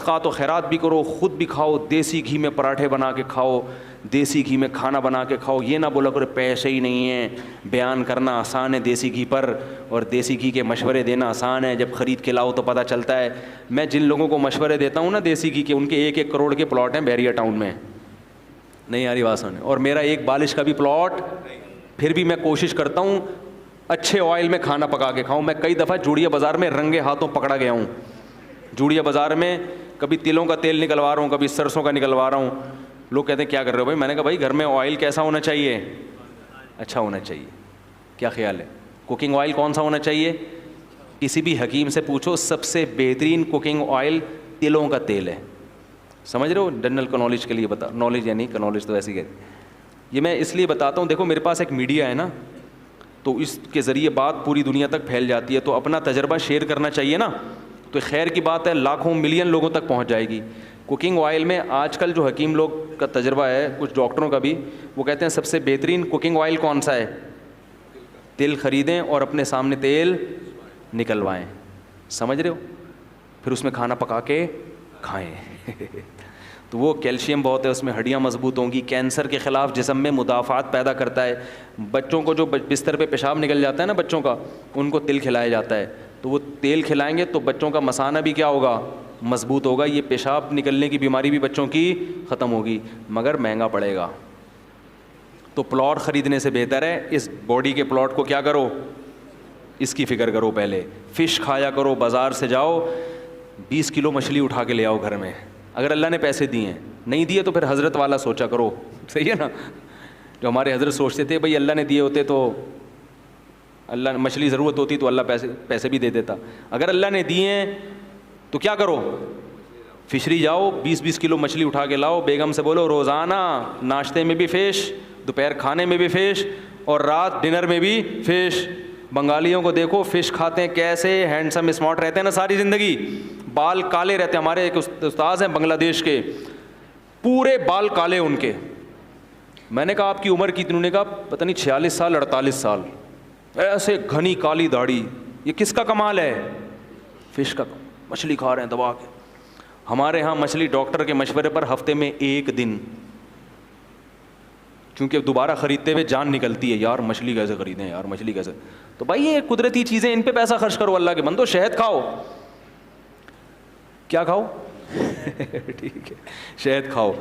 सदक़ात व खैरात भी करो, ख़ुद भी खाओ, देसी घी में पराठे बना के खाओ, देसी घी में खाना बना के खाओ। ये ना बोला करो पैसे ही नहीं हैं, बयान करना आसान है देसी घी पर और देसी घी के मशवरे देना आसान है, जब ख़रीद के लाओ तो पता चलता है। मैं जिन लोगों को मशवरे देता हूँ ना देसी घी के, उनके 1-1 करोड़ के प्लॉट हैं बैरिया टाउन में। नहीं आ रही बात सुने। और मेरा एक बालिश का भी प्लॉट, फिर भी मैं कोशिश करता हूँ अच्छे ऑयल में खाना पका के खाऊं। मैं कई दफ़ा जूड़िया बाज़ार में रंगे हाथों पकड़ा गया हूँ। जूड़िया बाज़ार में कभी तिलों का तेल निकलवा रहा हूँ, कभी सरसों का निकलवा रहा हूँ। लोग कहते हैं क्या कर रहे हो भाई? मैंने कहा भाई घर में ऑयल कैसा होना चाहिए? अच्छा होना चाहिए। क्या ख्याल है? कुकिंग ऑयल कौन सा होना चाहिए? किसी भी हकीम से पूछो, सबसे बेहतरीन कुकिंग ऑयल तिलों का तेल है। समझ रहे हो? जनरल का नॉलेज के लिए बता, नॉलेज या नहीं का नॉलेज तो ऐसी कहते। ये मैं इसलिए बताता हूँ, देखो मेरे पास एक मीडिया है ना, तो इसके ज़रिए बात पूरी दुनिया तक फैल जाती है, तो अपना तजर्बा शेयर करना चाहिए ना। तो खैर की बात है, लाखों मिलियन लोगों तक पहुंच जाएगी। कुकिंग ऑयल में आजकल जो हकीम लोग का तजर्बा है, कुछ डॉक्टरों का भी, वो कहते हैं सबसे बेहतरीन कुकिंग ऑयल कौन सा है? तिल ख़रीदें और अपने सामने तेल निकलवाएं। समझ रहे हो? फिर उसमें खाना पका के खाएँ तो वो कैल्शियम बहुत है उसमें, हड्डियाँ मजबूत होंगी, कैंसर के ख़िलाफ़ जिस्म में मुदाफ़ात पैदा करता है। बच्चों को जो बिस्तर पे पेशाब निकल जाता है ना बच्चों का, उनको तिल खिलाया जाता है। तो वो तेल खिलाएंगे तो बच्चों का मसाना भी क्या होगा? मजबूत होगा। ये पेशाब निकलने की बीमारी भी बच्चों की ख़त्म होगी, मगर महंगा पड़ेगा। तो प्लॉट ख़रीदने से बेहतर है इस बॉडी के प्लॉट को क्या करो, इसकी फ़िक्र करो। पहले फ़िश खाया करो, बाज़ार से जाओ 20 किलो मछली उठा के ले आओ घर में, अगर अल्लाह ने पैसे दिए हैं। नहीं दिए तो फिर हज़रत वाला सोचा करो। सही है ना? जो हमारे हज़रत सोचते थे भाई अल्लाह ने दिए होते तो अल्लाह, मछली ज़रूरत होती तो अल्लाह पैसे भी दे देता। अगर अल्लाह ने दिए हैं तो क्या करो, फिशरी जाओ, 20-20 किलो मछली उठा के लाओ, बेगम से बोलो रोज़ाना नाश्ते में भी फ़िश, दोपहर खाने में भी फ़िश और रात डिनर में भी फ़िश। बंगालियों को देखो फ़िश खाते हैं कैसे हैंडसम स्मार्ट रहते हैं ना सारी ज़िंदगी, बाल काले रहते हैं। हमारे एक उस्ताद हैं बांग्लादेश के, पूरे बाल काले उनके। मैंने कहा आपकी उम्र कितनी? उन्होंने कहा पता नहीं 46 साल 48 साल, ऐसे घनी काली दाढ़ी। ये किसका कमाल है? फ़िश का। मछली खा रहे हैं दबा के। हमारे यहाँ मछली डॉक्टर के मशवरे पर हफ्ते में 1 दिन, क्योंकि दोबारा ख़रीदते हुए जान निकलती है, यार मछली कैसे ख़रीदें, यार मछली कैसे। तो भाई ये कुदरती चीज़ें, इन पे पैसा खर्च करो अल्लाह के बंदो। शहद खाओ। क्या खाओ? ठीक है, शहद खाओ।